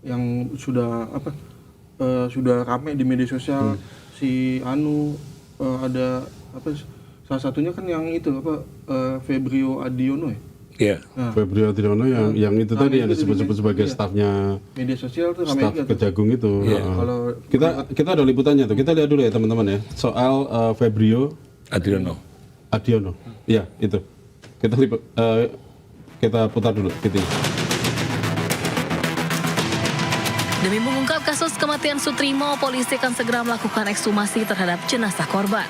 yang sudah sudah ramai di media sosial. Si ada salah satunya kan yang itu Febrio Adiono ya. Iya. Nah, Febrio Adiono yang itu tadi yang disebut-sebut sebagai stafnya media sosial tuh ramai staf juga tuh. Kejagung itu. Kalau Kita ada liputannya tuh. Kita lihat dulu ya teman-teman ya. Soal Febrio Adiono. Iya, itu. Kita putar dulu gitu. Demi mengungkap kasus kematian Sutrimo, polisi akan segera melakukan ekshumasi terhadap jenazah korban.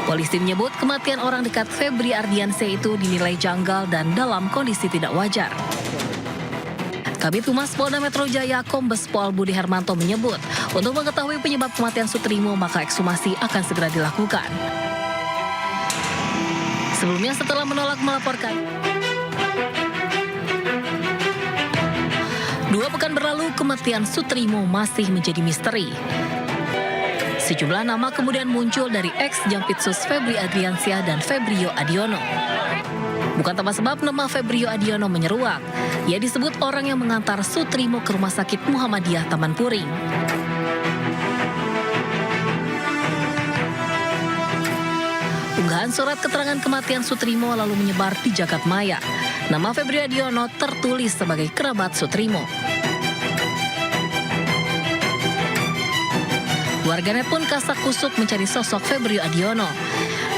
Polisi menyebut kematian orang dekat Febri Ardiansyah itu dinilai janggal dan dalam kondisi tidak wajar. Kabid Humas Polda Metro Jaya Kombes Pol Budi Hermanto menyebut, untuk mengetahui penyebab kematian Sutrimo maka ekshumasi akan segera dilakukan. Sebelumnya setelah menolak melaporkan, 2 pekan berlalu kematian Sutrimo masih menjadi misteri. Sejumlah nama kemudian muncul dari ex-Jampitsus Febri Ardiansyah dan Febrio Adiono. Bukan tanpa sebab nama Febrio Adiono menyeruak. Ia disebut orang yang mengantar Sutrimo ke Rumah Sakit Muhammadiyah Taman Puring. Unggahan surat keterangan kematian Sutrimo lalu menyebar di jagat maya. Nama Febrio Adiono tertulis sebagai kerabat Sutrimo. Warganet pun kasak kusuk mencari sosok Febrio Adiono.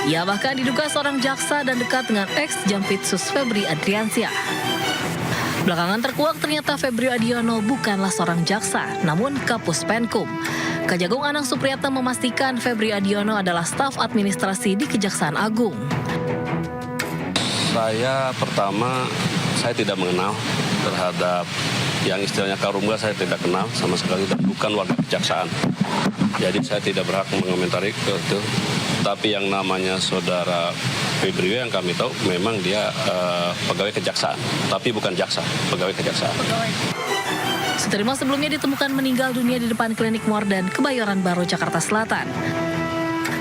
Ia bahkan diduga seorang jaksa dan dekat dengan ex-Jampitsus Febri Ardiansyah. Belakangan terkuak ternyata Febrio Adiono bukanlah seorang jaksa, namun Kapus Penkum. Kejagung Anang Supriyatna memastikan Febrio Adiono adalah staf administrasi di Kejaksaan Agung. Saya tidak mengenal terhadap yang istilahnya Karungga, saya tidak kenal sama sekali, dan bukan warga kejaksaan. Jadi saya tidak berhak mengomentari itu. Tapi yang namanya saudara Febrio yang kami tahu memang dia pegawai kejaksaan, tapi bukan jaksa, pegawai kejaksaan. Sutrimo sebelumnya ditemukan meninggal dunia di depan klinik Mordan, Kebayoran Baru, Jakarta Selatan.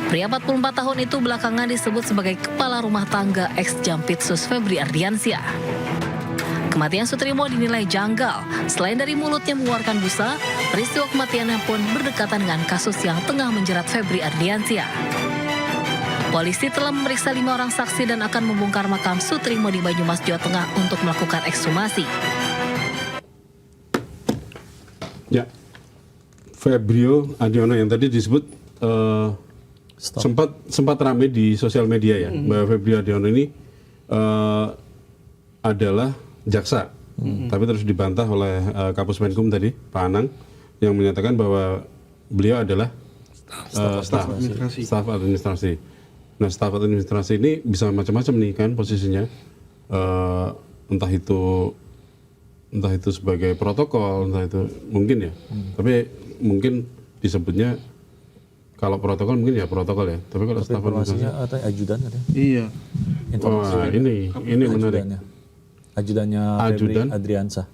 Pria 44 tahun itu belakangan disebut sebagai kepala rumah tangga ex-Jampitsus Febri Ardiansyah. Kematian Sutrimo dinilai janggal. Selain dari mulutnya mengeluarkan busa, peristiwa kematiannya pun berdekatan dengan kasus yang tengah menjerat Febri Ardiansyah. Polisi telah memeriksa 5 orang saksi dan akan membongkar makam Sutrimo di Banyumas, Jawa Tengah untuk melakukan ekshumasi. Ya, Febrio Adiono yang tadi disebut sempat ramai di sosial media ya, bahwa Febrio Adiono ini adalah jaksa, tapi terus dibantah oleh Kapus Penkum tadi, Pak Anang, yang menyatakan bahwa beliau adalah staf administrasi. Nah, staf administrasi ini bisa macam-macam nih kan posisinya, entah itu sebagai protokol, entah itu mungkin ya, tapi mungkin disebutnya kalau protokol mungkin ya protokol ya, tapi kalau staf administrasi atau ajudan ada? Iya. Wah, ini menarik. Ajudannya Febri Adriansyah.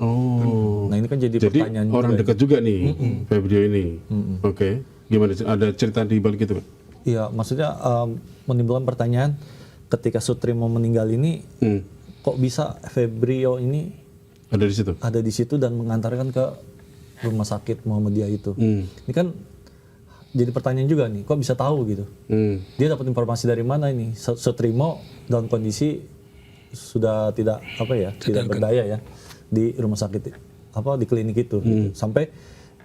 Oh. Nah ini kan jadi pertanyaan juga. Orang dekat juga nih, Febrio ini. Oke. Gimana? Ada cerita di balik itu, Pak? Iya, maksudnya menimbulkan pertanyaan ketika Sutrimo meninggal ini, kok bisa Febrio ini ada di situ dan mengantarkan ke Rumah Sakit Muhammadiyah itu. Ini kan jadi pertanyaan juga nih, kok bisa tahu gitu? Dia dapat informasi dari mana ini? Sutrimo dalam kondisi sudah tidak tidak berdaya ya di rumah sakit di klinik itu gitu. Sampai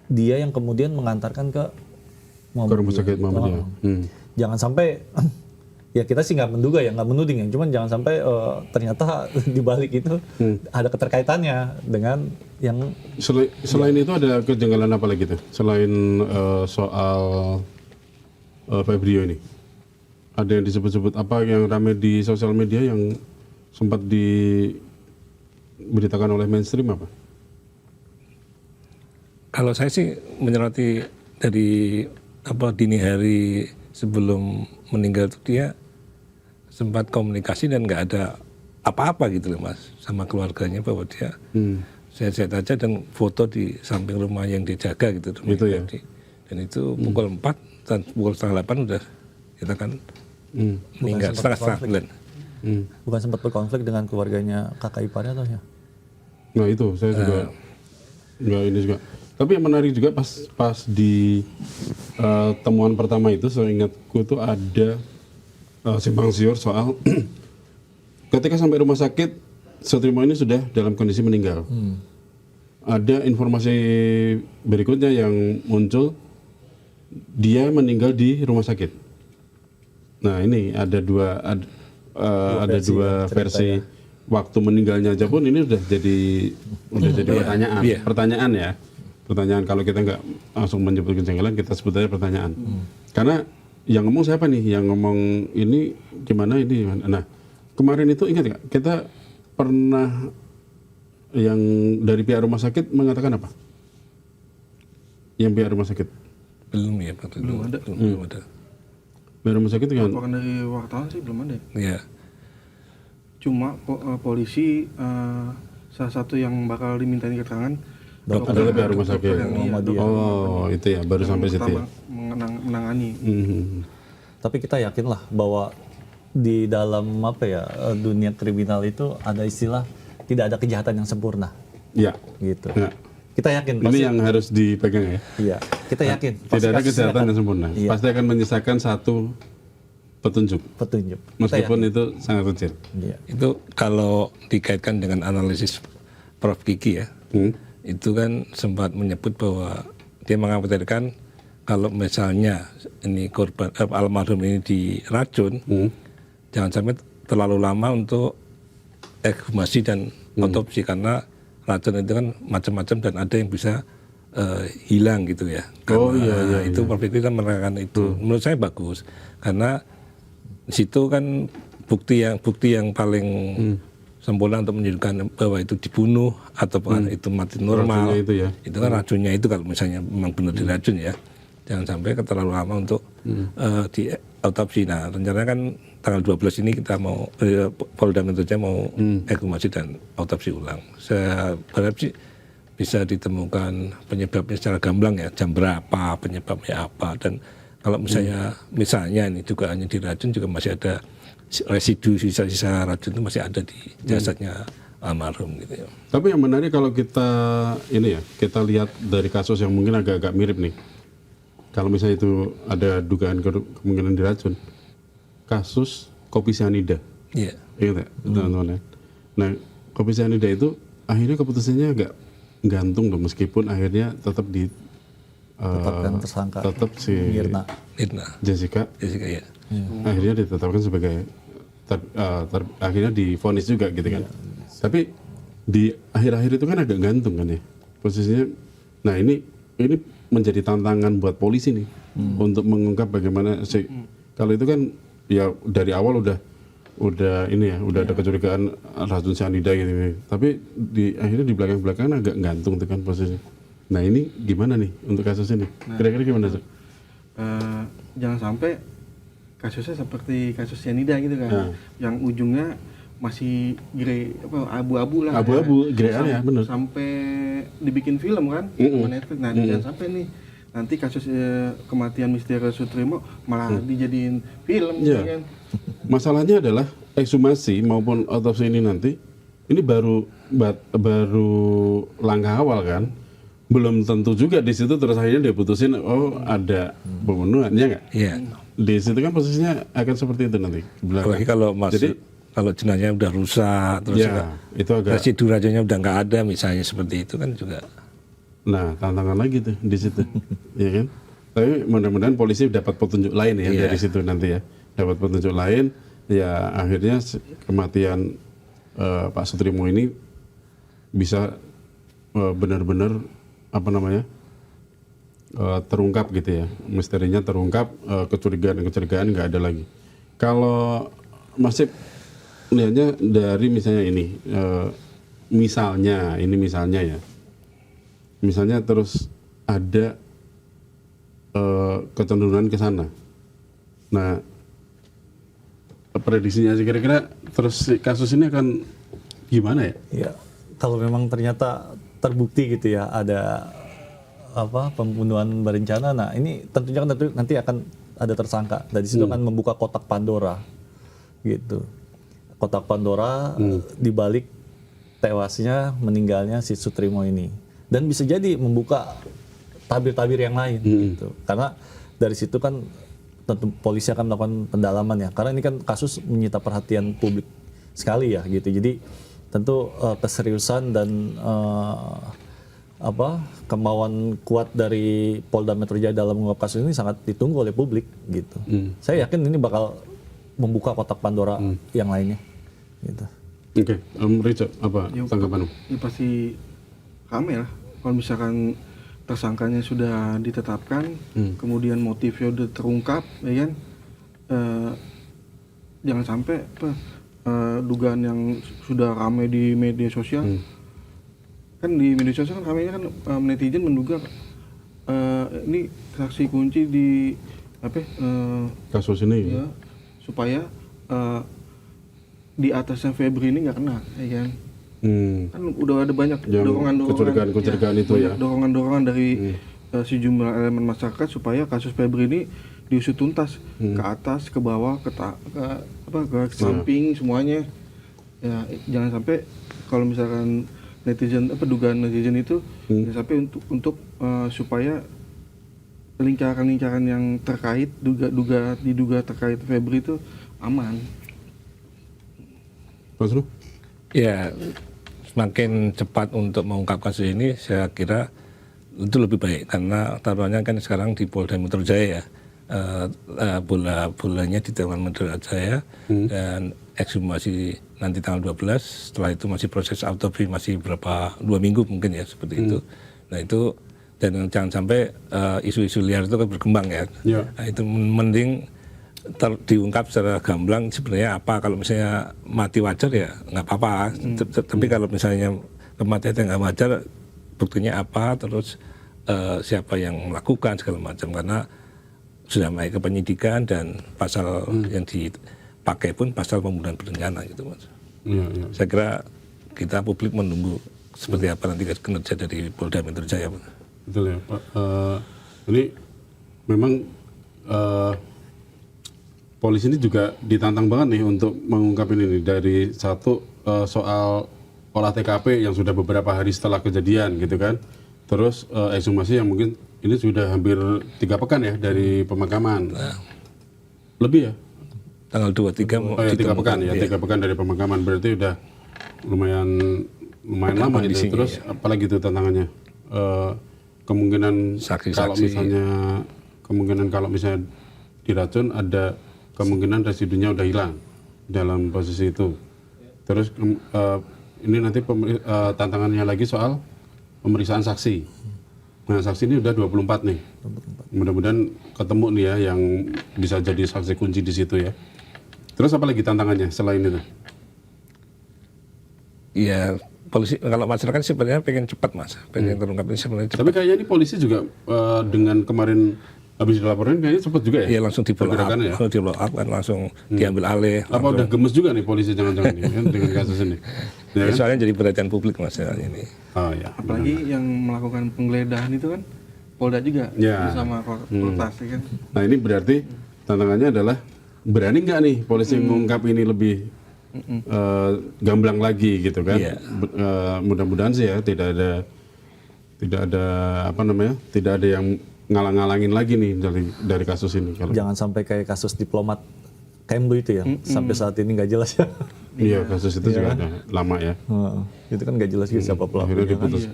dia yang kemudian mengantarkan ke Rumah Sakit Muhammadiyah. Jangan sampai ya kita sih nggak menduga ya, nggak menuding ya, cuman jangan sampai ternyata di balik itu ada keterkaitannya dengan yang selain itu ada kejanggalan apa lagi tuh selain soal Febrio ini? Ada yang disebut-sebut apa yang ramai di sosial media yang sempat diberitakan oleh mainstream apa? Kalau saya sih menyoroti dari dini hari sebelum meninggal itu dia sempat komunikasi dan nggak ada apa-apa gitu loh Mas sama keluarganya, bahwa dia sehat-sehat aja dan foto di samping rumah yang dijaga gitu. Itu ya. Dan itu pukul 4 dan pukul setengah 8 udah kita kan meninggal setengah 9. Bukan sempat berkonflik dengan keluarganya kakak iparnya atau ya? Nah itu saya juga Enggak ini juga. Tapi yang menarik juga pas di temuan pertama itu, saya ingatku itu ada simpang siur soal ketika sampai rumah sakit Sutrimo ini sudah dalam kondisi meninggal. Ada informasi berikutnya yang muncul, dia meninggal di rumah sakit. Nah ini ada dua versi waktu meninggalnya aja pun ini udah jadi pertanyaan. Pertanyaan ya. Pertanyaan kalau kita nggak langsung menyebut kejanggalan, kita sebut aja pertanyaan. Karena yang ngomong siapa nih? Yang ngomong ini gimana ini? Nah kemarin itu ingat nggak? Kita pernah yang dari pihak rumah sakit mengatakan apa? Yang pihak rumah sakit? Belum ya, Pak. Belum ada. Pihak rumah sakit kan? Laporan dari wartawan sih belum ada. Iya. Cuma polisi salah satu yang bakal dimintain keterangan Adalah pihak rumah sakit. Yang Itu ya, baru sampai situ ya. menangani. Tapi kita yakin lah bahwa di dalam dunia kriminal itu ada istilah tidak ada kejahatan yang sempurna. Iya. Gitu. Ya. Kita yakin Ini pasti. yang harus dipegang ya. Iya, kita yakin. Tidak ada kejahatan yang sempurna. Iya. Pasti akan menyisakan satu petunjuk. Petunjuk. Kita Meskipun yakin. itu sangat kecil. Iya. Itu kalau dikaitkan dengan analisis Prof. Kiki ya, itu kan sempat menyebut bahwa dia mengkhawatirkan kalau misalnya ini korban almarhum ini diracun, jangan sampai terlalu lama untuk ekshumasi dan otopsi karena racun itu kan macam-macam dan ada yang bisa hilang gitu ya. Karena itu Prof. Kiki kan menerangkan itu. Menurut saya bagus karena di situ kan bukti yang paling sempurna untuk menunjukkan bahwa itu dibunuh atau itu mati normal. Racunnya itu ya. Itu kan racunnya itu kalau misalnya memang benar diracun ya. Jangan sampai terlalu lama untuk di autopsi. Nah, rencananya kan tanggal 12 ini kita mau Polda Metro Jaya mau ekshumasi dan autopsi ulang. Saya berharap sih bisa ditemukan penyebabnya secara gamblang ya, jam berapa, penyebabnya apa, dan kalau misalnya ini juga hanya diracun juga masih ada residu sisa-sisa racun itu masih ada di jasadnya almarhum gitu ya. Tapi yang menarik kalau kita kita lihat dari kasus yang mungkin agak-agak mirip nih. Kalau misalnya itu ada dugaan kemungkinan diracun, kasus kopi sianida. Iya. Ingat ya, teman-teman ya. Nah, kopi sianida itu akhirnya keputusannya agak gantung loh, meskipun akhirnya tetap Tetapkan tersangka. tetap si Mirna. Jessica ya. akhirnya ditetapkan sebagai akhirnya divonis juga gitu kan. Tapi di akhir-akhir itu kan agak gantung kan ya posisinya. Nah ini menjadi tantangan buat polisi nih untuk mengungkap bagaimana kalau itu kan ya dari awal udah ada kecurigaan racun cyanida gitu. Tapi akhirnya di belakang agak gantung tuh kan posisinya. Nah ini gimana nih untuk kasus ini? Kira-kira gimana sih? Jangan sampai kasusnya seperti kasus cyanida gitu kan, yang ujungnya masih abu-abu lah. Abu-abu, grean ya, benar. Sampai dibikin film kan, sama Netflix. Nah, jangan sampai nih nanti kasus kematian misterius Sutrimo malah dijadiin film gitu kan. Masalahnya adalah ekshumasi maupun otopsi ini nanti ini baru langkah awal kan. Belum tentu juga di situ terus akhirnya dia putusin ada pembunuhan, ya nggak? Iya. Di situ kan posisinya akan seperti itu nanti. Apalagi kalau jenazahnya udah rusak terus itu agak residu racunnya udah nggak ada misalnya seperti itu kan juga. Nah, tantangan lagi tuh di situ. Ya kan? Tapi mudah-mudahan polisi dapat petunjuk lain ya dari situ nanti ya. Dapat petunjuk lain ya akhirnya kematian Pak Sutrimo ini bisa benar-benar terungkap gitu ya, misterinya terungkap, kecurigaan nggak ada lagi. Kalau masih lihatnya dari misalnya ini, misalnya terus ada kecenderungan ke sana. Nah, prediksinya sih kira-kira terus kasus ini akan gimana ya? Ya, kalau memang ternyata terbukti gitu ya ada pembunuhan berencana, nah ini tentunya kan nanti akan ada tersangka. Dari situ akan membuka kotak Pandora, gitu. Kotak Pandora di balik tewasnya meninggalnya si Sutrimo ini. dan bisa jadi membuka tabir-tabir yang lain gitu. Karena dari situ kan tentu polisi akan melakukan pendalaman ya, karena ini kan kasus menyita perhatian publik sekali ya gitu. Jadi tentu keseriusan dan kemauan kuat dari Polda Metro Jaya dalam mengungkap kasus ini sangat ditunggu oleh publik gitu. Saya yakin ini bakal membuka kotak Pandora yang lainnya gitu. Oke, Richard, apa tanggapanmu? Ya pasti rame lah kalau misalkan tersangkanya sudah ditetapkan, kemudian motifnya udah terungkap, ya kan? Jangan sampai dugaan yang sudah ramai di media sosial, kan di media sosial kan ramainya kan netizen menduga ini saksi kunci di Kasus ini. ya, supaya di atasnya Febri ini nggak kena, ya kan? Kan udah ada banyak kecurigaan itu ya. Dorongan-dorongan dari sejumlah elemen masyarakat supaya kasus Febri ini diusut tuntas ke atas, ke bawah, ke samping semuanya. Ya jangan sampai kalau misalkan dugaan netizen itu jangan sampai untuk supaya lingkaran-lingkaran yang terkait diduga terkait Febri itu aman. Mas Ru? Ya, semakin cepat untuk mengungkap kasus ini saya kira itu lebih baik, karena taruhannya kan sekarang di Polda Metro Jaya ya, bolanya di Polda Metro Jaya dan ekshumasi nanti tanggal 12, setelah itu masih proses autopsi masih 2 minggu mungkin ya seperti itu. Nah itu, dan jangan sampai isu-isu liar itu kan berkembang ya. Nah, itu mending diungkap secara gamblang sebenarnya apa. Kalau misalnya mati wajar ya nggak apa-apa, tapi kalau misalnya kematian yang nggak wajar, buktinya apa, terus siapa yang melakukan segala macam, karena sudah naik ke penyidikan dan pasal yang dipakai pun pasal pembunuhan berencana gitu Mas. Saya kira kita publik menunggu seperti apa nanti kinerja dari Polda Metro Jaya. Betul ya Pak. Ini memang polisi ini juga ditantang banget nih untuk mengungkap ini nih, dari satu soal olah TKP yang sudah beberapa hari setelah kejadian gitu kan, terus ekshumasi yang mungkin ini sudah hampir 3 pekan ya dari pemakaman. Lebih ya? Tanggal 23 3 pekan ya, 3 pekan dari pemakaman, berarti udah lumayan lama gitu. Terus ya. Apalagi itu tantangannya, kemungkinan kalau misalnya diracun, ada kemungkinan residunya udah hilang dalam posisi itu. Terus ini nanti tantangannya lagi soal pemeriksaan saksi. Nah saksi ini udah 24 nih. Mudah-mudahan ketemu nih ya yang bisa jadi saksi kunci di situ ya. Terus apa lagi tantangannya selain itu? Iya, polisi kalau masyarakat sebenarnya pengen cepat Mas, pengen terungkap ini sebenarnya cepat. Tapi kayaknya ini polisi juga dengan kemarin habis dilaporin kayaknya cepat juga ya? Iya, langsung di-blow up kan, langsung diambil alih. Apa udah gemes juga nih polisi jangan-jangan nih kan, dengan kasus ini? Ya, soalnya jadi perhatian publik Mas ya ini. Oh, ya. Apalagi yang melakukan penggeledahan itu kan Polda juga bersama Polres kan. Nah ini berarti tantangannya adalah berani nggak nih polisi mengungkap ini lebih gamblang lagi gitu kan? Mudah-mudahan sih ya tidak ada yang ngalang-ngalangin lagi nih dari kasus ini. Jangan sampai kayak kasus diplomat Kemlu itu ya, sampai saat ini nggak jelas ya. Iya, kasus itu juga udah lama ya. Itu kan nggak jelas siapa pelakunya. Akhirnya diputus,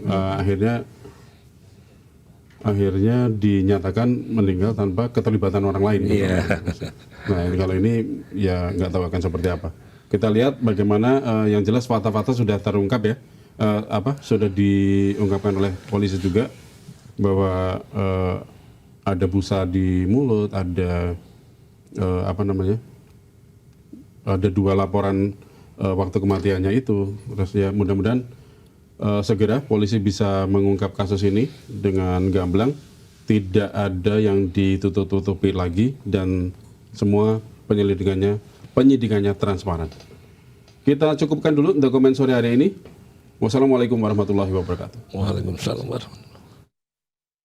akhirnya dinyatakan meninggal tanpa keterlibatan orang lain. Nah kalau ini ya nggak tahu akan seperti apa. Kita lihat bagaimana yang jelas fakta-fakta sudah terungkap ya, sudah diungkapkan oleh polisi juga. Bahwa ada busa di mulut, ada ada 2 laporan waktu kematiannya itu. Terus ya mudah-mudahan segera polisi bisa mengungkap kasus ini dengan gamblang, tidak ada yang ditutup-tutupi lagi dan semua penyidikannya transparan. Kita cukupkan dulu untuk komen sore hari ini. Wassalamualaikum warahmatullahi wabarakatuh. Waalaikumsalam warahmatullahi wabarakatuh.